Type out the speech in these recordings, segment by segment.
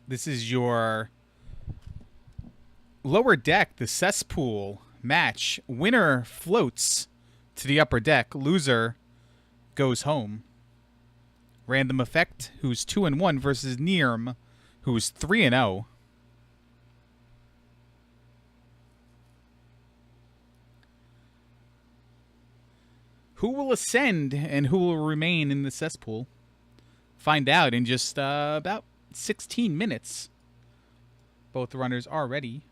This is your lower deck, the cesspool match. Winner floats to the upper deck. Loser goes home. Random Effect, who's 2-1, versus Nirm, who's 3-0. Who will ascend and who will remain in the cesspool? Find out in just about 16 minutes. Both runners are ready.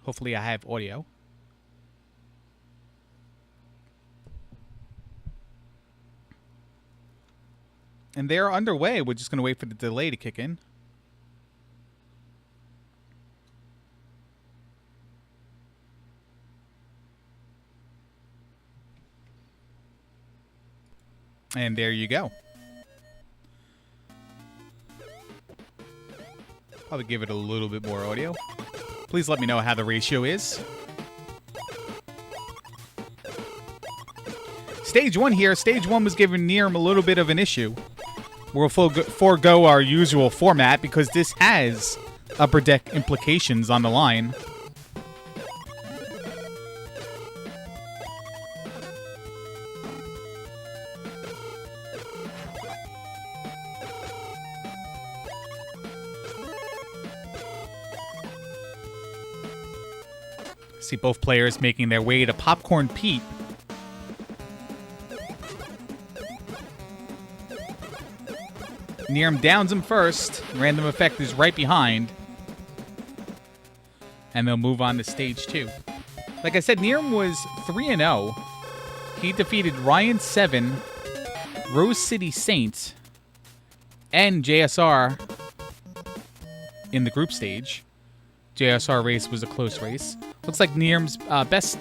Hopefully I have audio. And they're underway. We're just going to wait for the delay to kick in. And there you go. Probably give it a little bit more audio. Please let me know how the ratio is. Stage 1 here. Stage 1 was giving Nirm a little bit of an issue. We'll forego our usual format because this has upper deck implications on the line. See both players making their way to Popcorn Pete. Nirm downs him first. Random Effect is right behind. And they'll move on to stage 2. Like I said, Nirm was 3-0. He defeated Ryan 7, Rose City Saint, and JSR in the group stage. JSR race was a close race. Looks like Nirm's best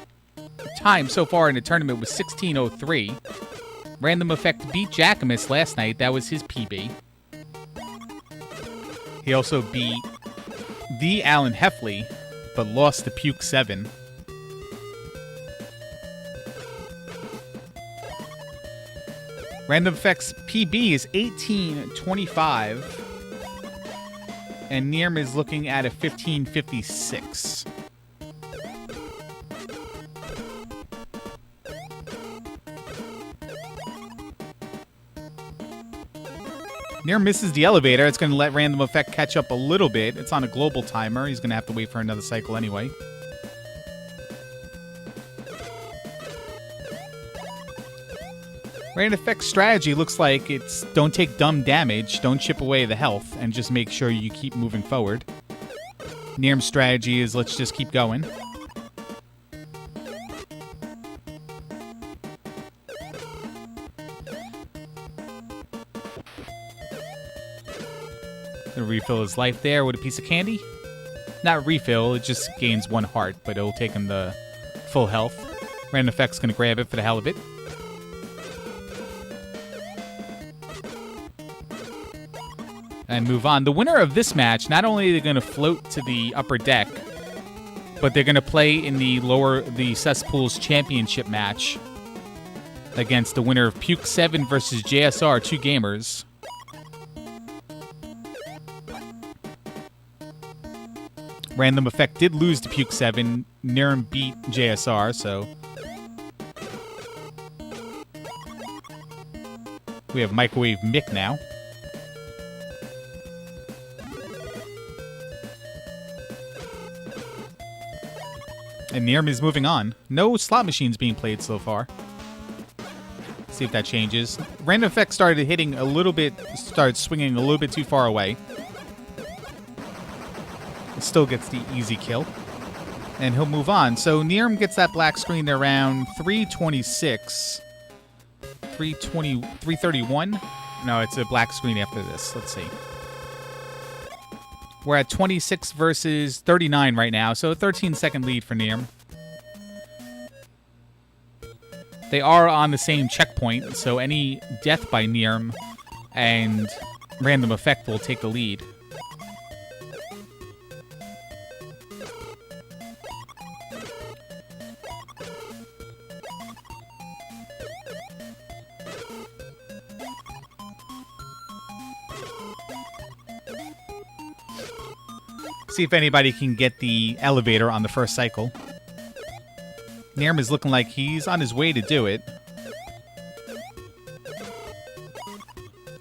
time so far in the tournament was 16:03. Random Effect beat Jackamus last night. That was his PB. He also beat the Alan Heffley, but lost to Puke 7. Random Effect's PB is 18:25. And Nirm is looking at a 15:56. Nirm misses the elevator. It's going to let Random Effect catch up a little bit. It's on a global timer. He's going to have to wait for another cycle anyway. Random Effect's strategy looks like it's don't take dumb damage, don't chip away the health, and just make sure you keep moving forward. Nirm's strategy is let's just keep going. Gonna refill his life there with a piece of candy. Not refill, it just gains 1 heart, but it'll take him the full health. Random Effect's gonna grab it for the hell of it. And move on. The winner of this match, not only are they going to float to the upper deck, but they're going to play in the Cesspool's championship match against the winner of Puke 7 versus JSR, 2 gamers. Random Effect did lose to Puke 7. Nirm beat JSR, so we have Microwave Mick now. And Nirm is moving on. No slot machines being played so far. See if that changes. Random Effect started hitting a little bit, started swinging a little bit too far away. It still gets the easy kill. And he'll move on. So Nirm gets that black screen around 3:26. 3:31? No, it's a black screen after this. Let's see. We're at 26 versus 39 right now, so a 13-second lead for Nirm. They are on the same checkpoint, so any death by Nirm and Random Effect will take the lead. See if anybody can get the elevator on the first cycle. Nirm is looking like he's on his way to do it.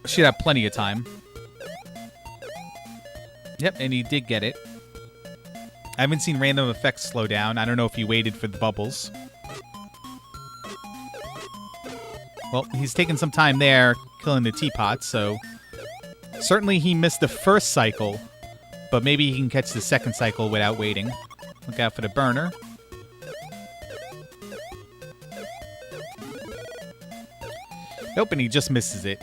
Should have plenty of time. Yep, and he did get it. I haven't seen random effects slow down. I don't know if he waited for the bubbles. Well, he's taking some time there, killing the teapot, so... Certainly he missed the first cycle, but maybe he can catch the second cycle without waiting. Look out for the burner. Nope, and he just misses it.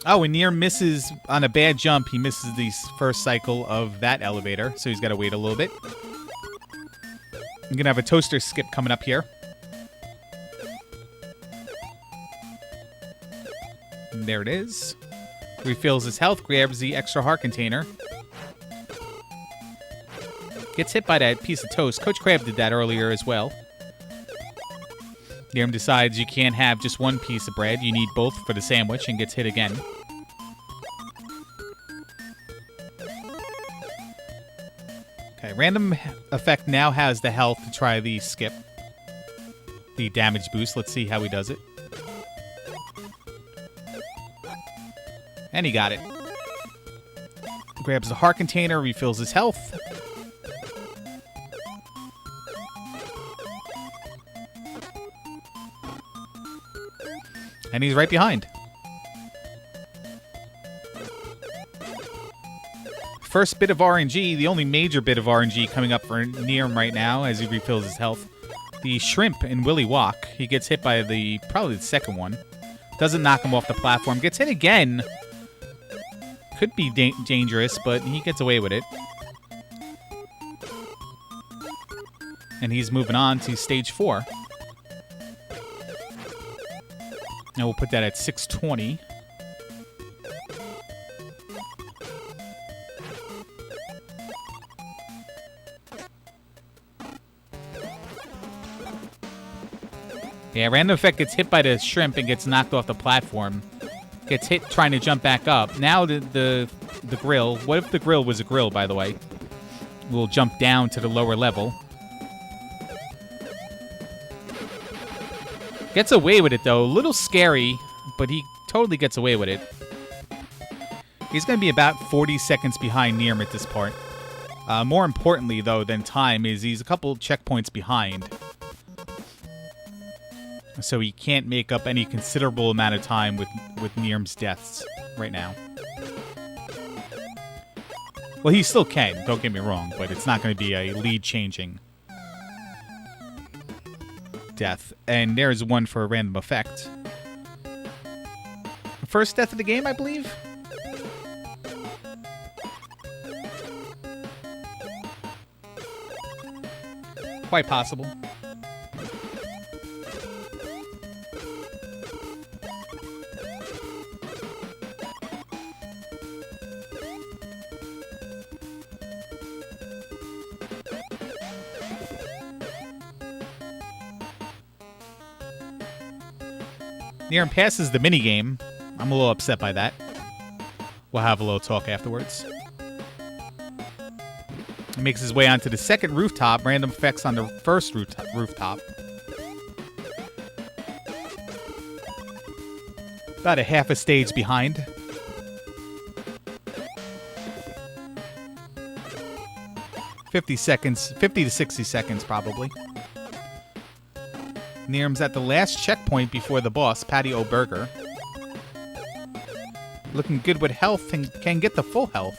Oh, and Nier misses on a bad jump. He misses the first cycle of that elevator, so he's got to wait a little bit. I'm going to have a toaster skip coming up here. And there it is. Refills his health, grabs the extra heart container. Gets hit by that piece of toast. Coach Crab did that earlier as well. Nirm decides you can't have just one piece of bread. You need both for the sandwich and gets hit again. Okay, random effect now has the health to try the skip. The damage boost. Let's see how he does it. And he got it. Grabs the heart container, refills his health. And he's right behind. First bit of RNG, the only major bit of RNG coming up for Nirm right now as he refills his health. The shrimp in Willy Walk. He gets hit by probably the second one. Doesn't knock him off the platform. Gets hit again. Could be dangerous, but he gets away with it. And he's moving on to stage 4. Now we'll put that at 620. Yeah, random effect gets hit by the shrimp and gets knocked off the platform. Gets hit trying to jump back up. Now the grill. What if the grill was a grill, by the way? We'll jump down to the lower level. Gets away with it, though. A little scary, but he totally gets away with it. He's going to be about 40 seconds behind Nirm at this part. More importantly, though, than time, is he's a couple checkpoints behind. So he can't make up any considerable amount of time with Nirm's deaths right now. Well, he still can, don't get me wrong, but it's not going to be a lead-changing death. And there's one for a random effect. First death of the game, I believe? Quite possible. Nirm passes the minigame. I'm a little upset by that. We'll have a little talk afterwards. He makes his way onto the second rooftop. Random effects on the first rooftop. About a half a stage behind. $50 to 60 seconds probably. Nirm's at the last checkpoint before the boss, Patio Burger. Looking good with health and can get the full health.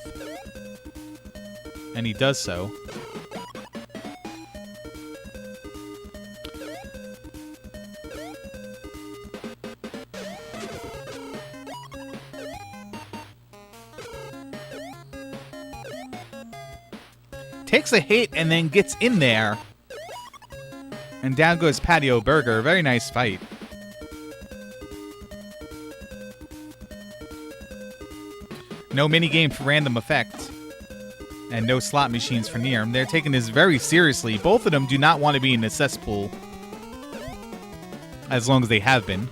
And he does so. Takes a hit and then gets in there. And down goes Patio Burger. Very nice fight. No minigame for random effect. And no slot machines for Nirm. They're taking this very seriously. Both of them do not want to be in the cesspool. As long as they have been.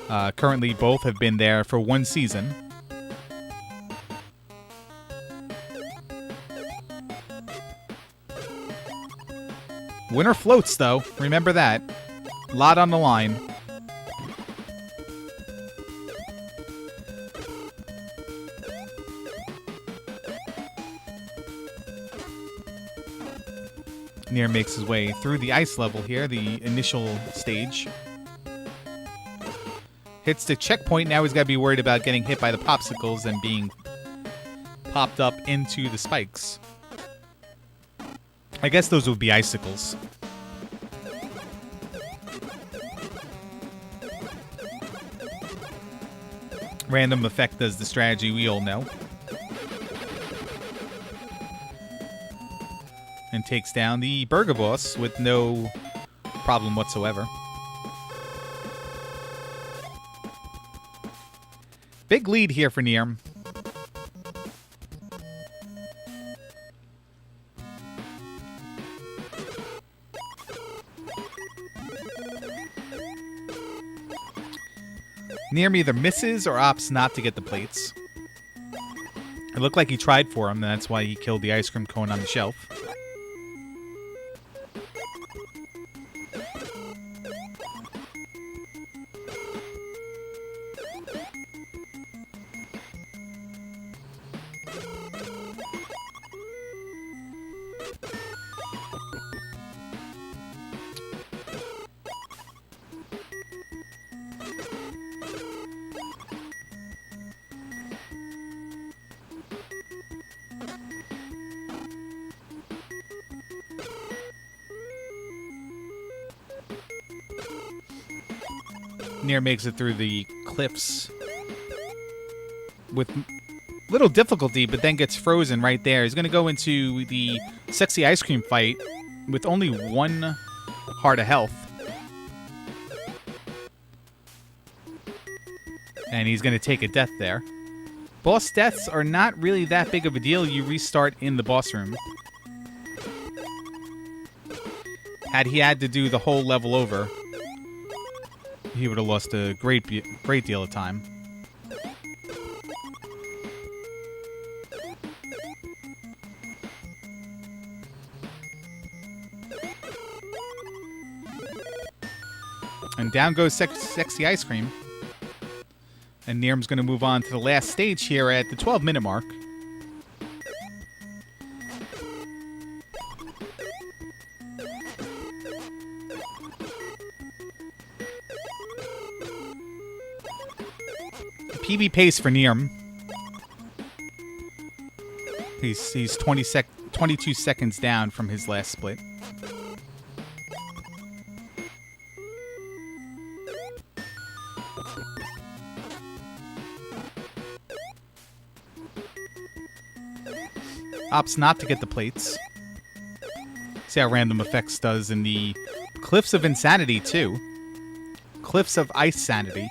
Currently, both have been there for one season. Winner floats, though. Remember that. A lot on the line. Nier makes his way through the ice level here, the initial stage. Hits the checkpoint. Now he's got to be worried about getting hit by the popsicles and being popped up into the spikes. I guess those would be icicles. Random effect does the strategy we all know. And takes down the Burger Boss with no problem whatsoever. Big lead here for Nier. Nier either misses or opts not to get the plates. It looked like he tried for him, and that's why he killed the ice cream cone on the shelf. Nier makes it through the cliffs with little difficulty, but then gets frozen right there. He's going to go into the sexy ice cream fight with only 1 heart of health. And he's going to take a death there. Boss deaths are not really that big of a deal. You restart in the boss room. Had he had to do the whole level over, he would have lost a great deal of time. And down goes Sexy Ice Cream. And Nierm's going to move on to the last stage here at the 12-minute mark. PB pace for Nierm. He's 22 seconds down from his last split. Opts not to get the plates. See how Random Effects does in the Cliffs of Insanity, too. Cliffs of Ice Sanity.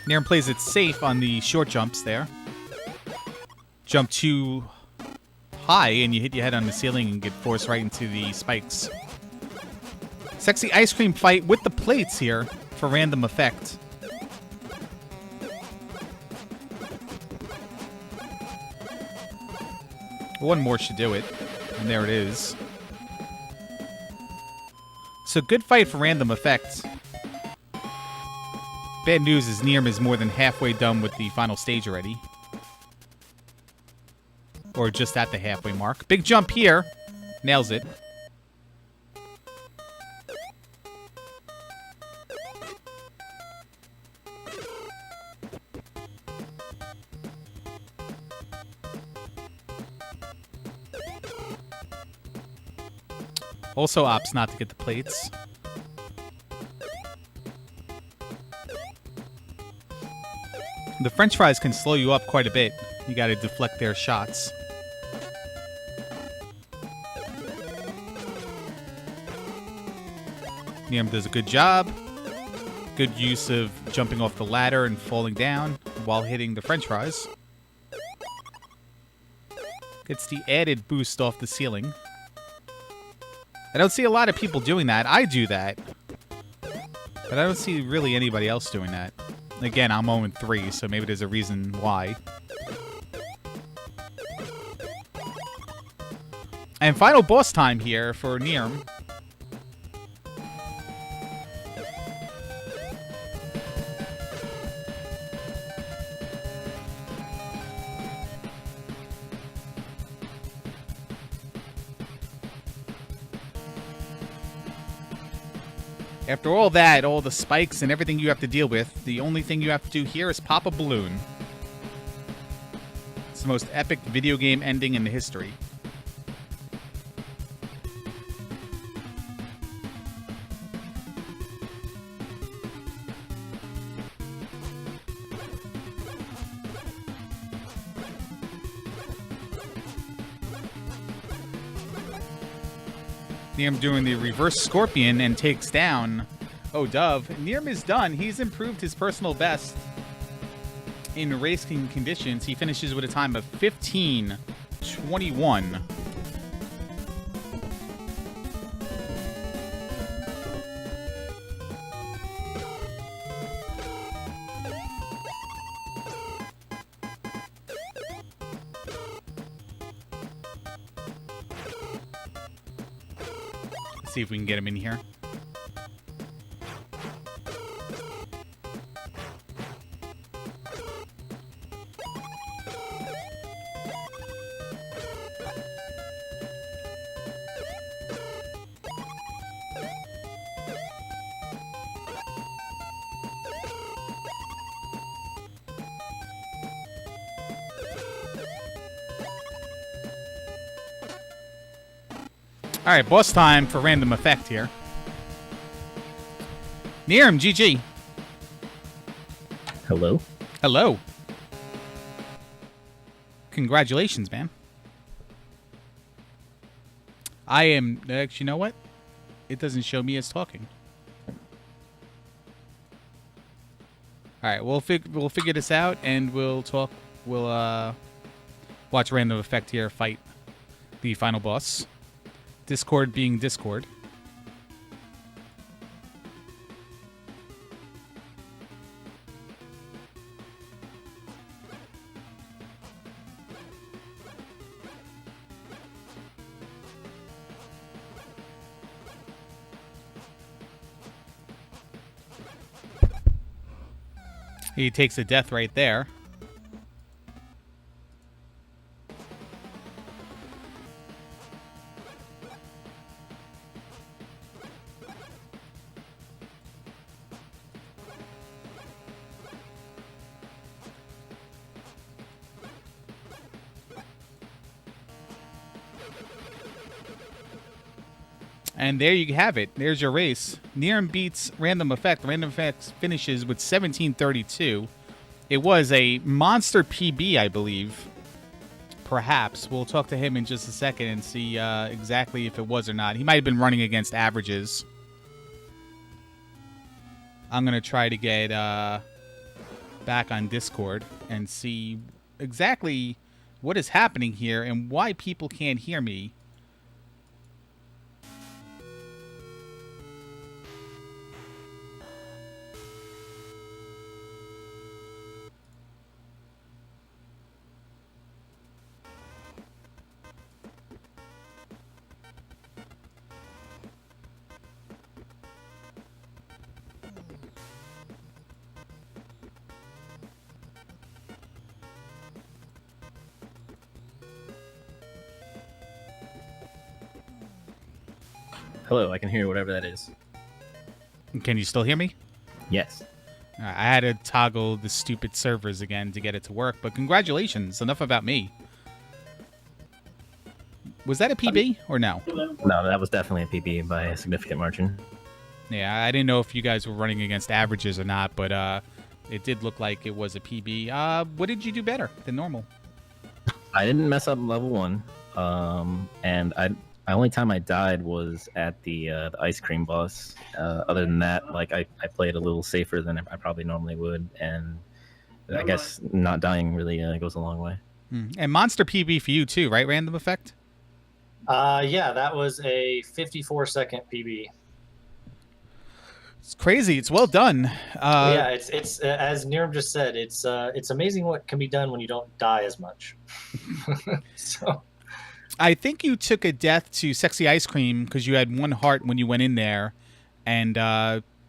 Nierm plays it safe on the short jumps there. Jump too high and you hit your head on the ceiling and get forced right into the spikes. Sexy Ice Cream fight with the plates here for Random Effect. One more should do it. And there it is. So good fight for Random Effect. Bad news is Nierm is more than halfway done with the final stage already. Or just at the halfway mark. Big jump here. Nails it. Also opts not to get the plates. The French fries can slow you up quite a bit. You gotta deflect their shots. Nierm does a good job. Good use of jumping off the ladder and falling down while hitting the French fries. Gets the added boost off the ceiling. I don't see a lot of people doing that. I do that. But I don't see really anybody else doing that. Again, I'm 0-3, so maybe there's a reason why. And final boss time here for Nirm. After all that, all the spikes and everything you have to deal with, the only thing you have to do here is pop a balloon. It's the most epic video game ending in the history. Nirm doing the reverse scorpion and takes down Dove. Nirm is done. He's improved his personal best in racing conditions. He finishes with a time of 15:21. See if we can get him in here. All right, boss time for random effect here. Nirm, GG. Hello. Hello. Congratulations, man. I am... Actually, you know what? It doesn't show me as talking. All right, we'll figure this out, and we'll talk. We'll watch random effect here fight the final boss. Discord being Discord. He takes a death right there. And there you have it. There's your race. Nirm beats Random Effect. Random Effect finishes with 17:32. It was a monster PB, I believe. Perhaps. We'll talk to him in just a second and see exactly if it was or not. He might have been running against averages. I'm going to try to get back on Discord and see exactly what is happening here and why people can't hear me. Hello, I can hear whatever that is. Can you still hear me? Yes. I had to toggle the stupid servers again to get it to work, but congratulations. Enough about me. Was that a PB or no? No, that was definitely a PB by a significant margin. Yeah, I didn't know if you guys were running against averages or not, but it did look like it was a PB. What did you do better than normal? I didn't mess up level 1, and the only time I died was at the ice cream boss. Other than that, like I played a little safer than I probably normally would, and I guess not dying really goes a long way. And monster PB for you too, right? Random Effect? Yeah, that was a 54-second PB. It's crazy. It's well done. Yeah, it's as Niram just said, it's amazing what can be done when you don't die as much. So I think you took a death to Sexy Ice Cream because you had one heart when you went in there, and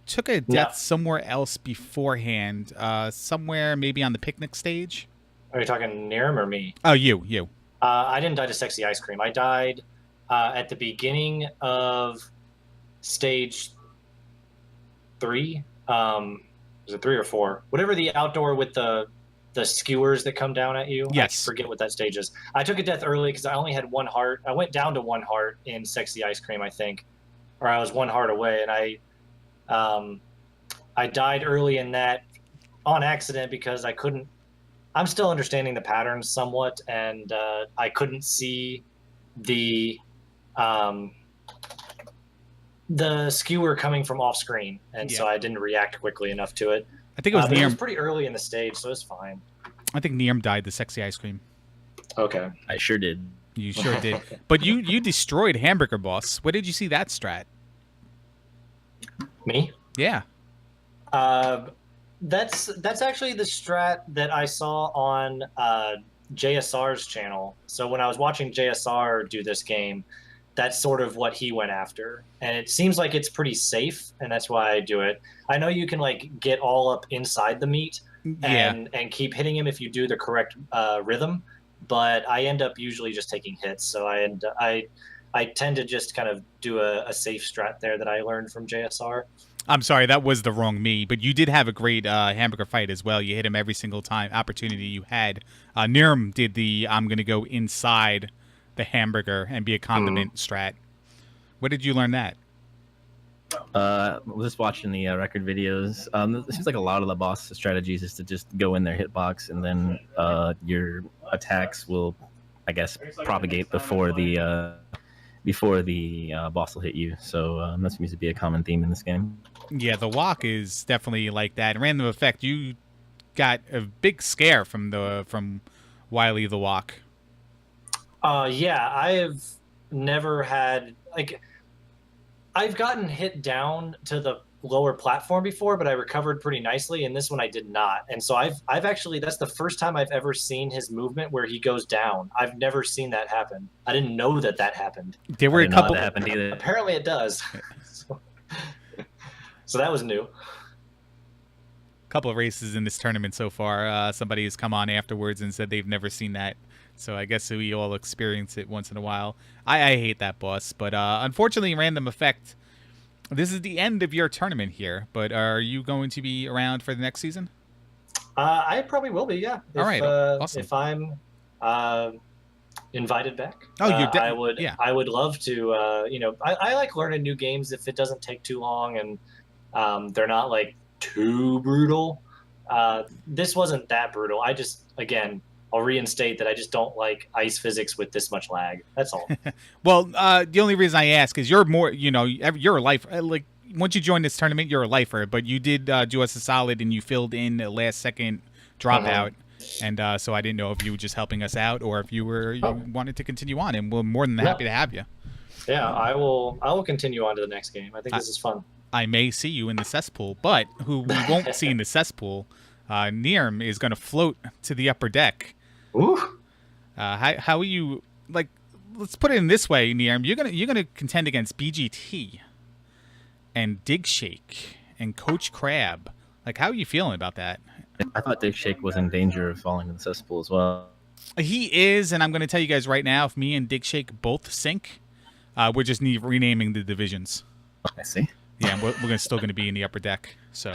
took a death no, somewhere else beforehand. Somewhere maybe on the picnic stage. are you talking Niram or me? Oh, you. I didn't die to Sexy Ice Cream. I died at the beginning of stage 3. Was it 3 or 4? Whatever the outdoor with the skewers that come down at you. Yes. I forget what that stage is. I took a death early because I only had one heart. I went down to one heart in Sexy Ice Cream, I think, or I was one heart away, and I died early in that on accident because I couldn't. I'm still understanding the patterns somewhat, and I couldn't see the skewer coming from off screen, and so I didn't react quickly enough to it. I think it was But it was Niam. pretty early in the stage, so it's fine. I think Niam died to Sexy Ice Cream. Okay. I sure did. You sure did. But you destroyed Hamburger Boss. Where did you see that strat? Me? Yeah. That's actually the strat that I saw on JSR's channel. So when I was watching JSR do this game, that's sort of what he went after, and it seems like it's pretty safe, and that's why I do it. I know you can like get all up inside the meat and keep hitting him if you do the correct rhythm, but I end up usually just taking hits. So I tend to just kind of do a safe strat there that I learned from JSR. I'm sorry, that was the wrong me, but you did have a great hamburger fight as well. You hit him every single time opportunity you had. Niram did the I'm going to go inside the hamburger and be a condiment strat. Where did you learn that? Was just watching the record videos. It seems like a lot of the boss strategies is to just go in their hitbox, and then your attacks will, I guess, propagate before the boss will hit you. So that seems to be a common theme in this game. Yeah, the walk is definitely like that. Random effect. You got a big scare from Wily the walk. Yeah, I have never had I've gotten hit down to the lower platform before, but I recovered pretty nicely, and this one I did not. And so I've actually, that's the first time I've ever seen his movement where he goes down. I've never seen that happen. I didn't know that happened. There were a couple. That happened either. Apparently it does. So that was new. Couple of races in this tournament so far. Somebody has come on afterwards and said they've never seen that. So I guess we all experience it once in a while. I hate that boss, but unfortunately, Random Effect, this is the end of your tournament here. But are you going to be around for the next season? I probably will be, yeah. All right, awesome. If I'm invited back, oh, you're I would. Yeah. I would love to. I like learning new games if it doesn't take too long and they're not like too brutal. This wasn't that brutal. I just, again, I'll reinstate that I just don't like ice physics with this much lag. That's all. Well, the only reason I ask is you're more, you're a lifer. Like, once you join this tournament, you're a lifer. But you did do us a solid, and you filled in a last-second dropout. And so I didn't know if you were just helping us out or if you wanted to continue on. And we're more than happy to have you. Yeah, I will continue on to the next game. I think this is fun. I may see you in the cesspool, but who we won't see in the cesspool, Nirm is going to float to the upper deck. Ooh. How are you, like, let's put it in this way, Nirm. You're gonna contend against BGT and Dig Shake and Coach Crab. Like, how are you feeling about that? I thought Dig Shake was in danger of falling in the cesspool as well. He is, and I'm going to tell you guys right now, if me and Dig Shake both sink, we're just renaming the divisions. I see. Yeah, we're still going to be in the upper deck. So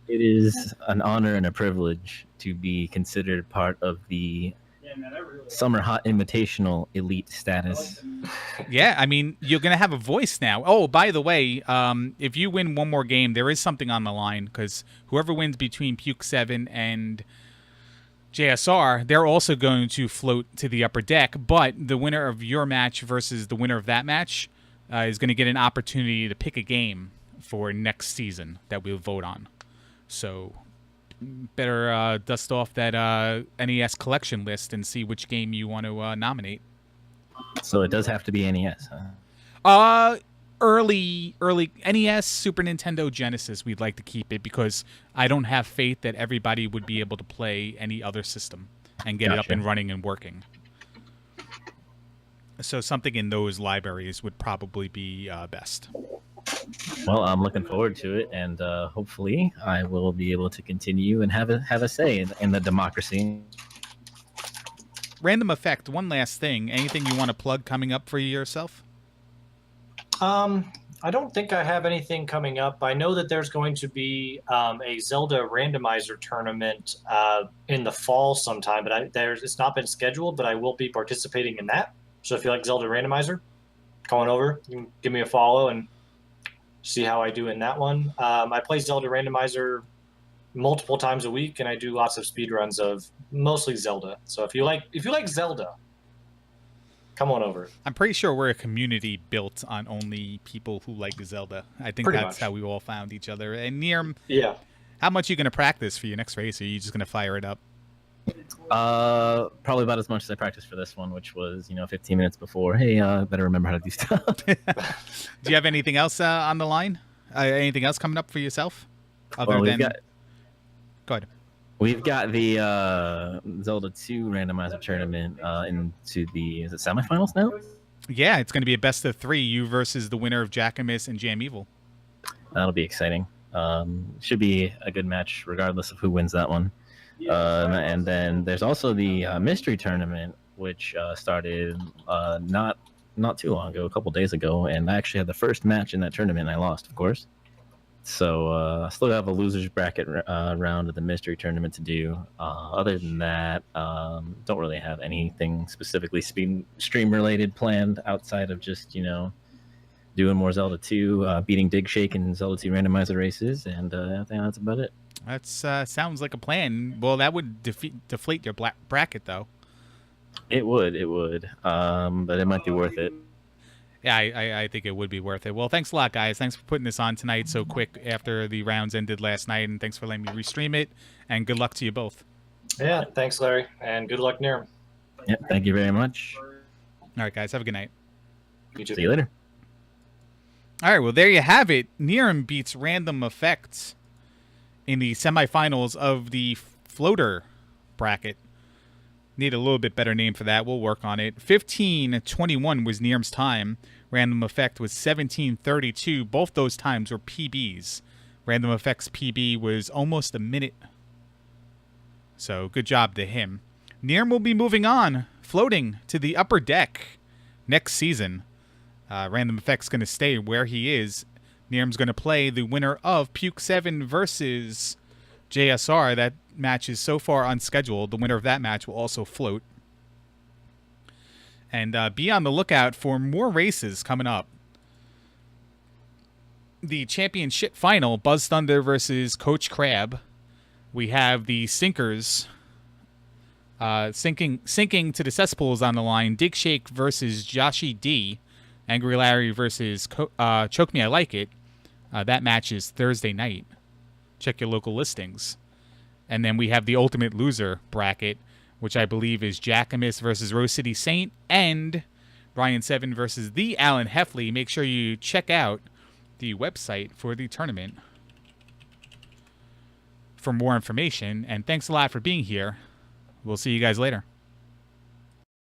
it is an honor and a privilege to be considered part of the Summer Hot Invitational elite status. Yeah, I mean, you're going to have a voice now. Oh, by the way, if you win one more game, there is something on the line, because whoever wins between Puke 7 and JSR, they're also going to float to the upper deck, but the winner of your match versus the winner of that match is going to get an opportunity to pick a game for next season that we'll vote on. So better dust off that NES collection list and see which game you want to nominate. So it does have to be NES, huh? Early NES, Super Nintendo, Genesis. We'd like to keep it because I don't have faith that everybody would be able to play any other system and get it up Gotcha. and running and working. So something in those libraries would probably be best. Well, I'm looking forward to it, and hopefully I will be able to continue and have a say in the democracy. Random Effect, one last thing. Anything you want to plug coming up for yourself? I don't think I have anything coming up. I know that there's going to be a Zelda randomizer tournament in the fall sometime, but it's not been scheduled, but I will be participating in that. So if you like Zelda randomizer, come on over, you can give me a follow and see how I do in that one. I play Zelda randomizer multiple times a week, and I do lots of speedruns of mostly Zelda. So if you like Zelda, come on over. I'm pretty sure we're a community built on only people who like Zelda. I think Pretty that's much. how we all found each other. And Nirm, Yeah. how much are you going to practice for your next race? Or are you just going to fire it up? Probably about as much as I practiced for this one, which was 15 minutes before. Hey, better remember how to do stuff. Do you have anything else on the line? Anything else coming up for yourself? Other Well, than... Go ahead. We've got the Zelda 2 randomizer tournament into the semifinals now? Yeah, it's going to be a best of 3. You versus the winner of Jackamus and Jam Evil. That'll be exciting. Should be a good match regardless of who wins that one. And then there's also the mystery tournament, which started not too long ago, a couple days ago, and I actually had the first match in that tournament, and I lost, of course. So I still have a losers bracket round of the mystery tournament to do. Other than that, don't really have anything specifically stream related planned outside of just doing more Zelda 2, beating Dig Shake in Zelda 2 randomizer races, and I think that's about it. That sounds like a plan. Well, that would deflate your bracket, though. It would, but it might be worth it. Yeah, I think it would be worth it. Well, thanks a lot, guys. Thanks for putting this on tonight so quick after the rounds ended last night, and thanks for letting me restream it, and good luck to you both. Yeah, thanks, Larry, and good luck, Nir. Yeah, thank you very much. All right, guys, have a good night. You too. See you later. All right, well, there you have it. Niram beats Random Effects in the semifinals of the floater bracket. Need a little bit better name for that. We'll work on it. 15:21 was Niram's time. Random Effect was 17:32. Both those times were PBs. Random Effect's PB was almost a minute. So good job to him. Niram will be moving on, floating to the upper deck next season. Random Effect's going to stay where he is. Niram's going to play the winner of Puke 7 versus JSR. That match is so far unscheduled. The winner of that match will also float. And be on the lookout for more races coming up. The championship final, Buzz Thunder versus Coach Crab. We have the sinkers sinking to the cesspools on the line. Dig Shake versus Joshy D. Angry Larry versus Choke Me I Like It. That match is Thursday night. Check your local listings. And then we have the Ultimate Loser bracket, which I believe is Jackamus versus Rose City Saint and Ryan 7 versus the Alan Heffley. Make sure you check out the website for the tournament for more information. And thanks a lot for being here. We'll see you guys later.